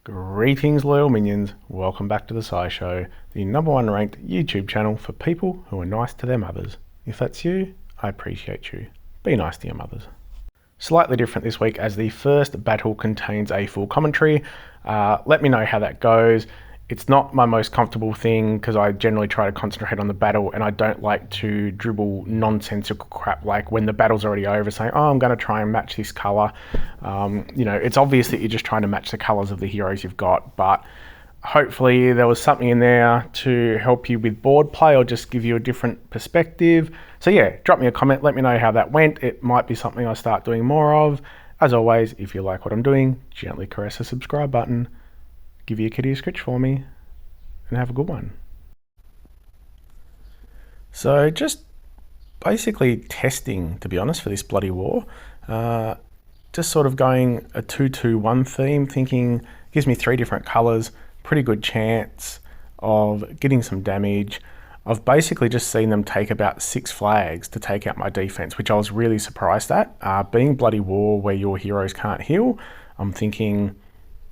Greetings, loyal minions. Welcome back to the SciShow, the #1 ranked YouTube channel for people who are nice to their mothers. If that's you, I appreciate you. Be nice to your mothers. Slightly different this week as the first battle contains a full commentary. Let me know how that goes. It's not my most comfortable thing because I generally try to concentrate on the battle and I don't like to dribble nonsensical crap like when the battle's already over saying, oh, I'm going to try and match this color. It's obvious that you're just trying to match the colors of the heroes you've got, but hopefully there was something in there to help you with board play or just give you a different perspective. So yeah, drop me a comment, let me know how that went. It might be something I start doing more of. As always, if you like what I'm doing, gently caress the subscribe button. Give your kitty a scritch for me, and have a good one. So just basically testing, to be honest, for this bloody war. Just sort of going a 2-2-1 theme, thinking gives me 3 different colours, pretty good chance of getting some damage. I've basically just seen them take about 6 flags to take out my defense, which I was really surprised at. Being bloody war where your heroes can't heal, I'm thinking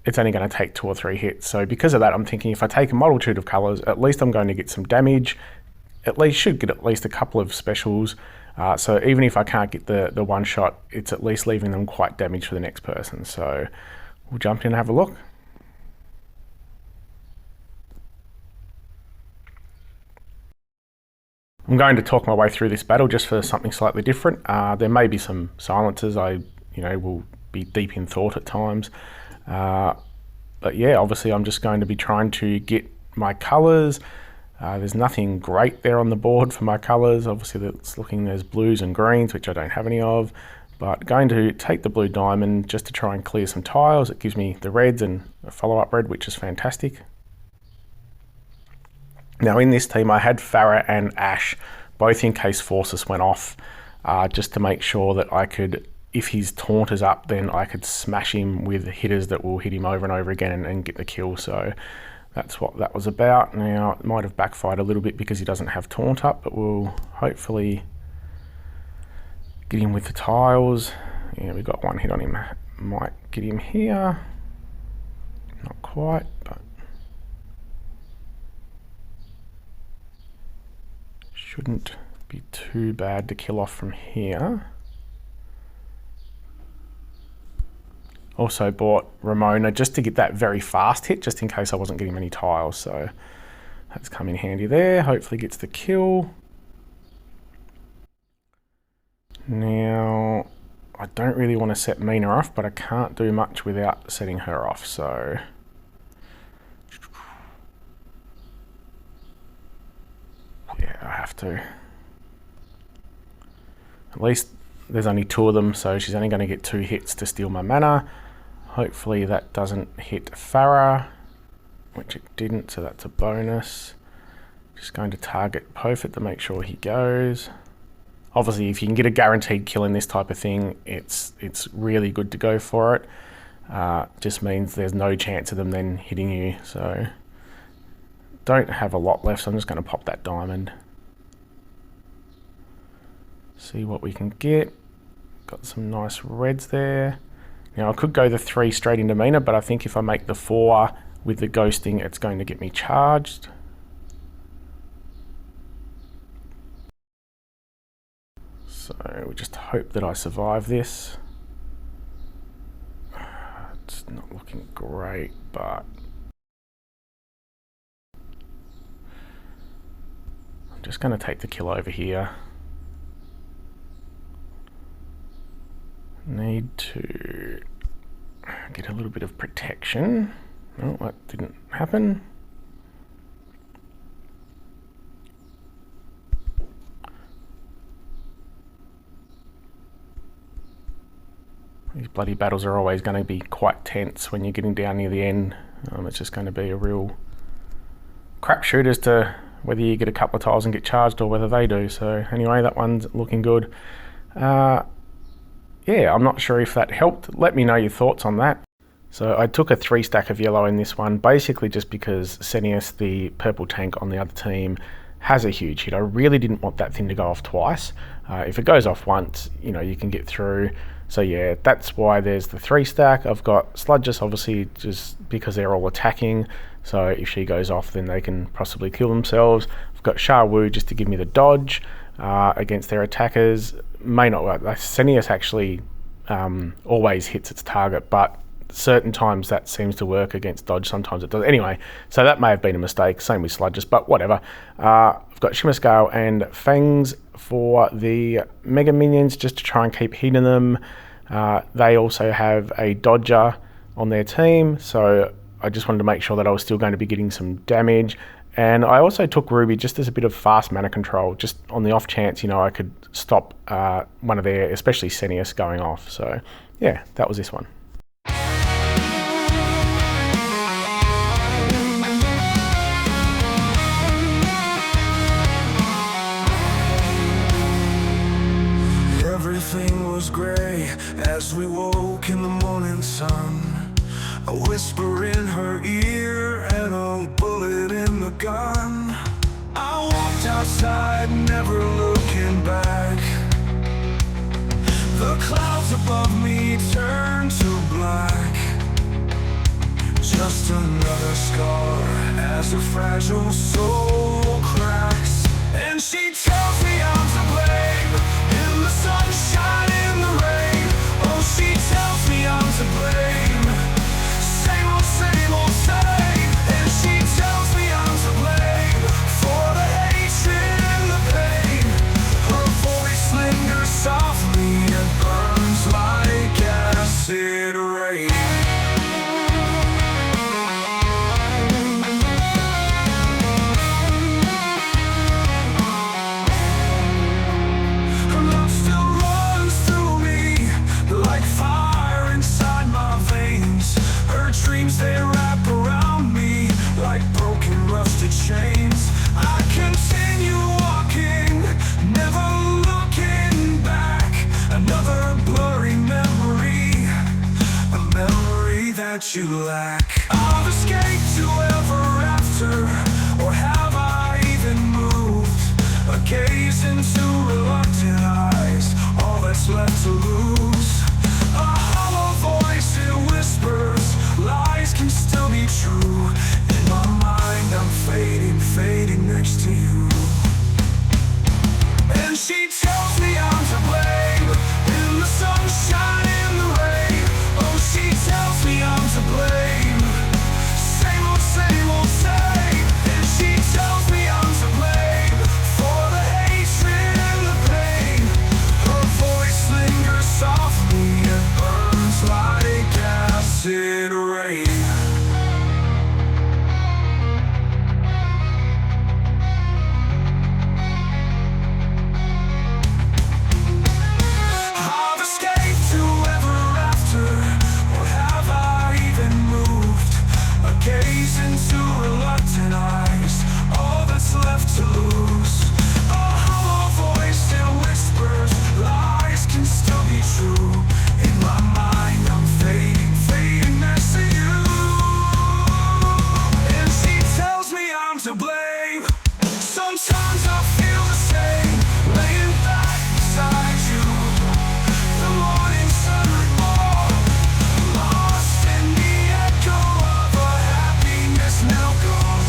it's only going to take 2 or 3 hits. So because of that, I'm thinking if I take a multitude of colours, at least I'm going to get some damage. At least should get at least a couple of specials. So even if I can't get the one shot, it's at least leaving them quite damaged for the next person. So we'll jump in and have a look. I'm going to talk my way through this battle just for something slightly different. There may be some silences. I will be deep in thought at times. But yeah, obviously I'm just going to be trying to get my colours. There's nothing great there on the board for my colours. Obviously there's blues and greens, which I don't have any of, but going to take the blue diamond just to try and clear some tiles. It gives me the reds and a follow-up red, which is fantastic. Now in this team I had Pharah and Ashe, both in case Forces went off, just to make sure that I could, if his taunt is up, then I could smash him with hitters that will hit him over and over again and get the kill. So that's what that was about. Now, it might have backfired a little bit because he doesn't have taunt up, but we'll hopefully get him with the tiles. Yeah, we got 1 hit on him. Might get him here. Not quite, but shouldn't be too bad to kill off from here. Also bought Ramona just to get that very fast hit, just in case I wasn't getting many tiles. So that's come in handy there. Hopefully gets the kill. Now, I don't really want to set Mina off, but I can't do much without setting her off. So yeah, I have to. At least there's only 2 of them, so she's only going to get 2 hits to steal my mana. Hopefully that doesn't hit Pharah, which it didn't, so that's a bonus. Just going to target Pofit to make sure he goes. Obviously, if you can get a guaranteed kill in this type of thing, it's really good to go for it. Just means there's no chance of them then hitting you. So don't have a lot left, so I'm just going to pop that diamond. See what we can get. Got some nice reds there. Now I could go the 3 straight into Mina, but I think if I make the 4 with the ghosting, it's going to get me charged. So we just hope that I survive this. It's not looking great, but I'm just going to take the kill over here. Need to get a little bit of protection. No, that didn't happen. These bloody battles are always going to be quite tense when you're getting down near the end. It's just going to be a real crapshoot as to whether you get a couple of tiles and get charged or whether they do. So anyway, that one's looking good. Yeah, I'm not sure if that helped. Let me know your thoughts on that. So I took a 3 stack of yellow in this one, basically just because Xenius, the purple tank on the other team, has a huge hit. I really didn't want that thing to go off twice. If it goes off once, you can get through. So yeah, that's why there's the 3 stack. I've got Sludges, obviously, just because they're all attacking. So if she goes off, then they can possibly kill themselves. I've got Sha Wu just to give me the dodge against their attackers. May not work. Xenius actually always hits its target, but certain times that seems to work against dodge, sometimes it does. Anyway, so that may have been a mistake, same with Sludges, but whatever. I've got Shimmer Scale and Fangs for the Mega Minions, just to try and keep hitting them. They also have a Dodger on their team, so I just wanted to make sure that I was still going to be getting some damage. And I also took Ruby just as a bit of fast mana control, just on the off chance, you know, I could stop one of their, especially Xenius, going off. So yeah, that was this one. Everything was grey as we woke in the morning sun. A whisper in her ear and a bullet in the gun. I walked outside, never looking back. The clouds above me turned to black. Just another scar as a fragile soul cracks. And she tells me I'm to blame, in the sunshine, in the rain. Oh, she tells me I'm to blame, same old same. And she tells me I'm to blame for the hatred and the pain. Her voice lingers softly and burns like acid rain. They wrap around me like broken rusted chains. I continue walking, never looking back. Another blurry memory, a memory that you lack. I've escaped to ever after, or have I even moved? A gaze into reluctant eyes, all that's left to lose. A hollow voice, it whispers, lies can still be true. In my mind I'm fading next to you. And she tells me I'm to blame, in the sunshine, in the rain. Oh, she tells me I'm to blame, same old same. And she tells me I'm to blame for the hatred and the pain. Her voice lingers softly and burns like acid rain. I've escaped to ever after, or have I even moved? A gaze into reluctant eyes, all that's left to lose. A hollow voice that whispers, lies can still be true. In my mind I'm fading next to you. And she tells me I'm to blame. Sometimes I feel the same, laying back beside you. The morning sun more, lost in the echo of a happiness now gone.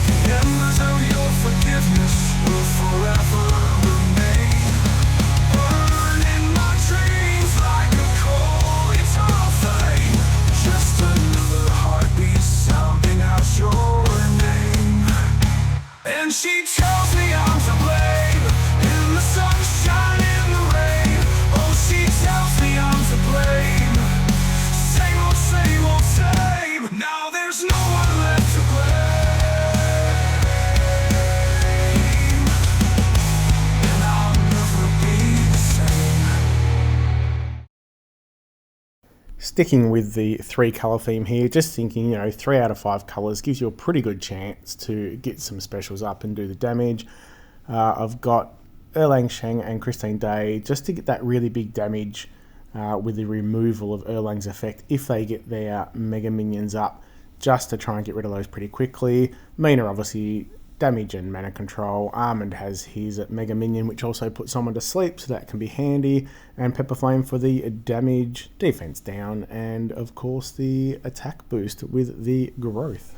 The embers of your forgiveness will forever remain, burning my dreams like a cold eternal flame. Just another heartbeat sounding out your name. And she tells me I'm to blame, in the sunshine, in the rain. Oh, she tells me I'm to blame, same old same. Now there's no one left to blame, and I'll never be the same. Sticking with the 3 colour theme here, just thinking, you know, 3 out of 5 colours gives you a pretty good chance to get some specials up and do the damage. I've got Erlang Shen and Christine Day just to get that really big damage with the removal of Erlang's effect if they get their Mega Minions up, just to try and get rid of those pretty quickly. Mina obviously damage and mana control. Armand has his Mega Minion, which also puts someone to sleep, so that can be handy. And Pepper Flame for the damage, defense down, and of course the attack boost with the growth.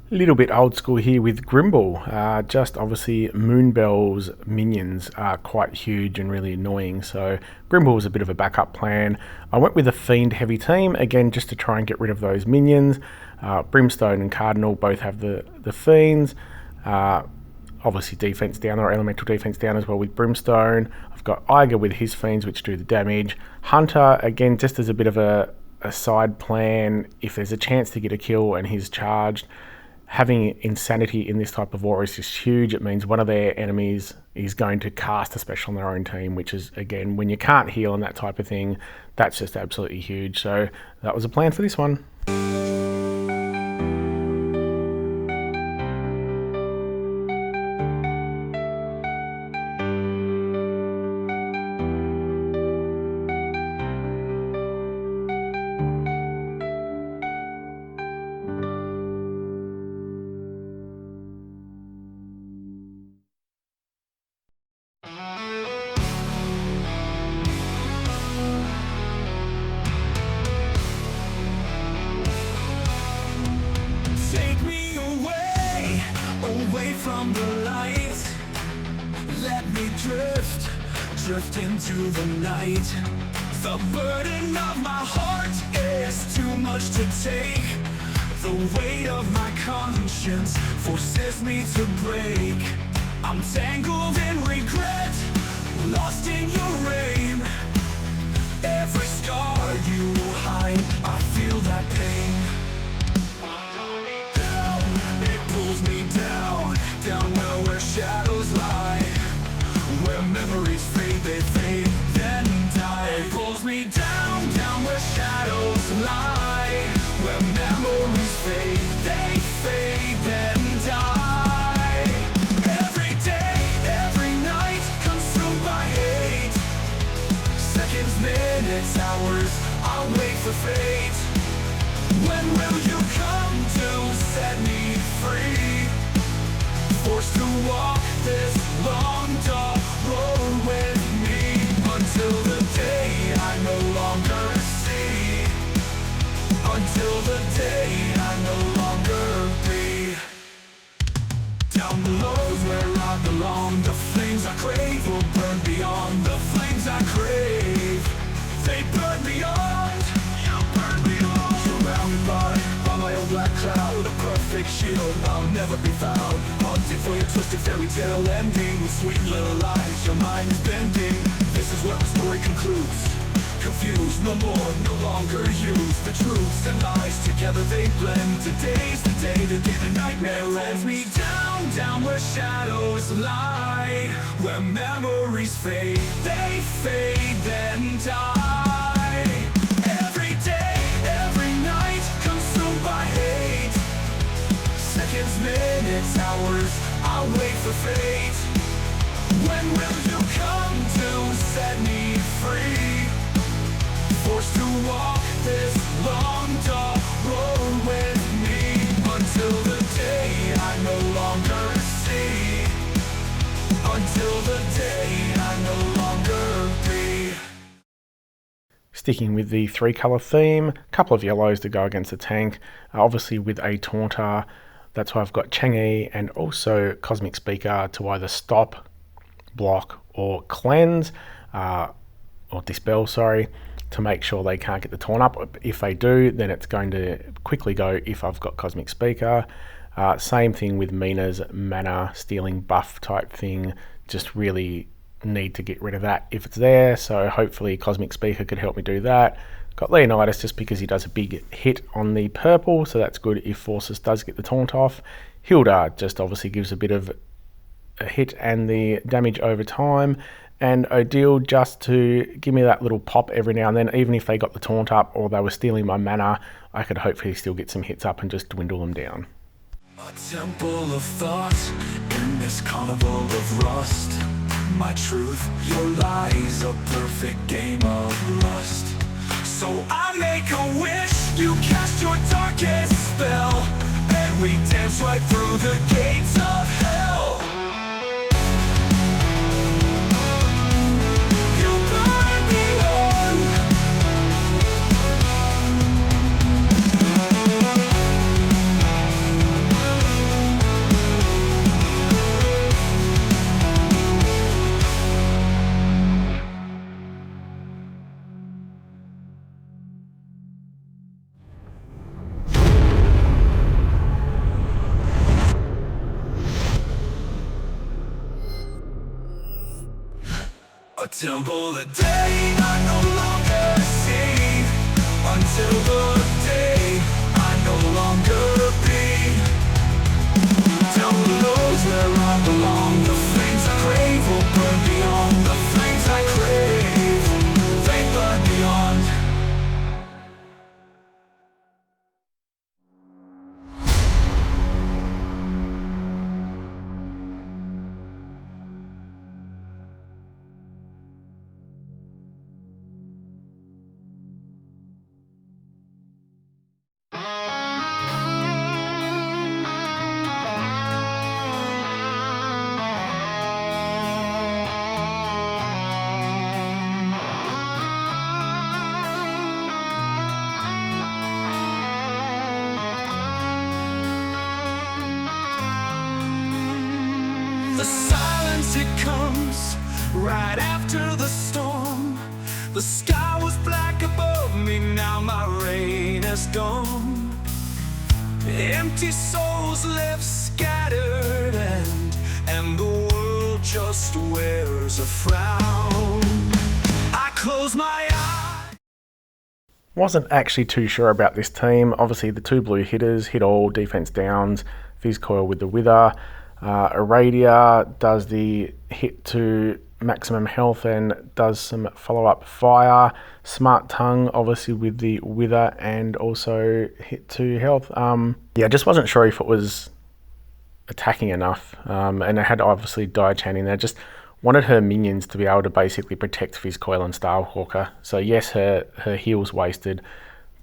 Little bit old school here with Grimble. Just obviously Moonbell's minions are quite huge and really annoying, so Grimble was a bit of a backup plan. I went with a Fiend heavy team, again just to try and get rid of those minions. Brimstone and Cardinal both have the Fiends. Obviously defense down, or elemental defense down as well with Brimstone. I've got Eiger with his Fiends, which do the damage. Hunter, again, just as a bit of a side plan, if there's a chance to get a kill and he's charged. Having Insanity in this type of war is just huge. It means one of their enemies is going to cast a special on their own team, which is, again, when you can't heal and that type of thing, that's just absolutely huge. So that was a plan for this one. From the light, let me drift into the night. The burden of my heart is too much to take. The weight of my conscience forces me to break. I'm tangled in regret, lost in your rain. Every scar you hide, I feel that pain. It pulls me down where shadows lie, where memories fade, they fade, then die. It pulls me down where shadows lie, where memories fade, they fade, then die. Every day, every night, consumed by hate. Seconds, minutes, hours, I'll wait for fate. When will you come to twisted fairy tale ending with sweet little lies. Your mind is bending. This is where the story concludes. Confused, no more, no longer used. The truths and lies together they blend. Today's the day that the nightmare ends. Me down, down where shadows lie, where memories fade. They fade, then die. Every day, every night consumed by hate. Seconds, minutes, hours, I'll wait for fate. When will you come to set me free? Forced to walk this long dark road with me, until the day I no longer see. Until the day I no longer be. Sticking with the 3-colour theme, a couple of yellows to go against the tank, obviously with a Taunter. That's why I've got Chang'e and also Cosmic Speaker to either stop, block or cleanse, or dispel, to make sure they can't get the Taunt up. If they do, then it's going to quickly go if I've got Cosmic Speaker. Same thing with Mina's mana stealing buff type thing, just really need to get rid of that if it's there, so hopefully Cosmic Speaker could help me do that. Got Leonidas just because he does a big hit on the purple, so that's good if Forces does get the Taunt off. Hilda just obviously gives a bit of a hit and the damage over time, and Odile just to give me that little pop every now and then. Even if they got the Taunt up or they were stealing my mana, I could hopefully still get some hits up and just dwindle them down. A temple of thought in this carnival of rust. My truth, your lies, a perfect game of lust. So I make a wish, you cast your darkest spell, and we dance right through the gates of hell. You burn me on. A temple the day I no longer see, until the day I no longer be. Down below where I belong, the flames I crave will burn beyond. The flames I crave, they burn beyond. The silence, it comes right after the storm. The sky was black above me, now my rain is gone. Empty souls left scattered, and the world just wears a frown. I close my eyes. Wasn't actually too sure about this team. Obviously the 2 blue hitters hit all defense downs, Fizz Coil with the Wither. Aradia does the hit to maximum health and does some follow-up fire. Smart Tongue obviously with the Wither and also hit to health. Yeah, just wasn't sure if it was attacking enough, and it had obviously Diachan in there. Just wanted her minions to be able to basically protect Fizz Coil and Starhawker. So yes, her heal's wasted,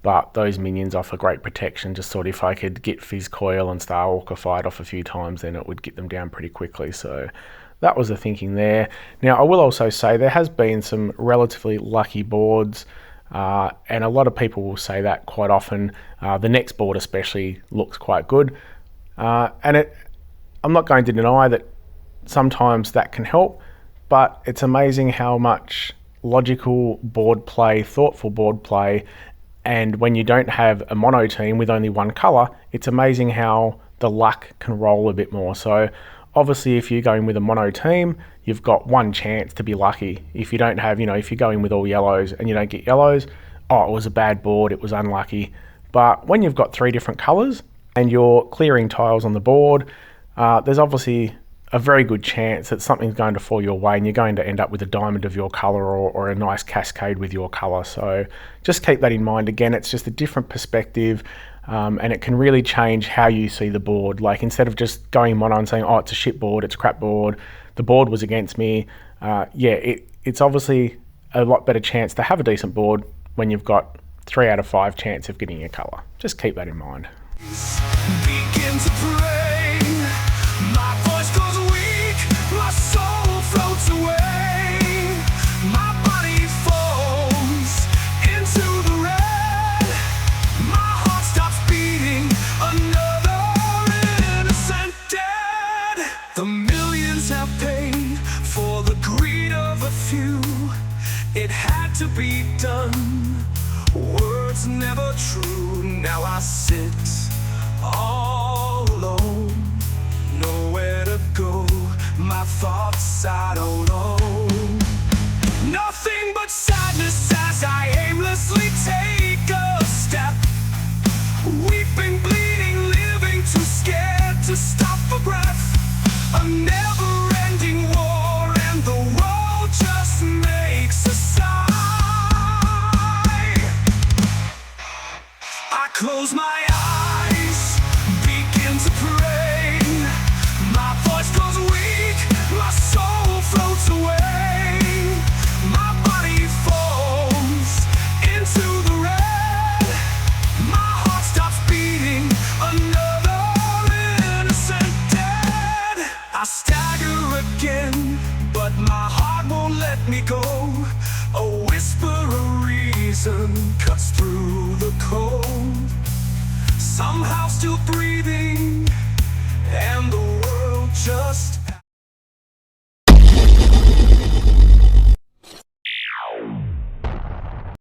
but those minions offer great protection. Just thought if I could get Fizz Coil and Starwalker fired off a few times, then it would get them down pretty quickly. So that was the thinking there. Now, I will also say there has been some relatively lucky boards, and a lot of people will say that quite often. The next board especially looks quite good. And I'm not going to deny that sometimes that can help, but it's amazing how much logical board play, thoughtful board play, and when you don't have a mono team with only one colour, it's amazing how the luck can roll a bit more. So Obviously, if you're going with a mono team, you've got one chance to be lucky. If you don't have, if you're going with all yellows and you don't get yellows, oh, it was a bad board, it was unlucky. But when you've got 3 different colours and you're clearing tiles on the board, there's obviously a very good chance that something's going to fall your way and you're going to end up with a diamond of your colour or a nice cascade with your colour. So just keep that in mind. Again, it's just a different perspective, and it can really change how you see the board. Like, instead of just going mono and saying, oh, it's a shit board, it's a crap board, the board was against me, it's obviously a lot better chance to have a decent board when you've got 3 out of 5 chance of getting your colour. Just keep that in mind. Begin to pray. My voice goes weak, my soul floats away. My body falls into the red. My heart stops beating, another innocent dead. The millions have paid for the greed of a few. It had to be done, words never true. Now I sit all alone, nowhere to go, my thoughts I don't know. Nothing but sadness as I aimlessly take a step. Weeping, bleeding, living too scared to stop for breath. A never-ending war and the world just makes a sigh. I close my eyes, begin to pray. My voice goes weak, my soul floats away. My body falls into the red. My heart stops beating, another innocent dead. I stagger again, but my heart won't let me go. A whisper of reason cuts through the cold. Somehow still breathing, and the world just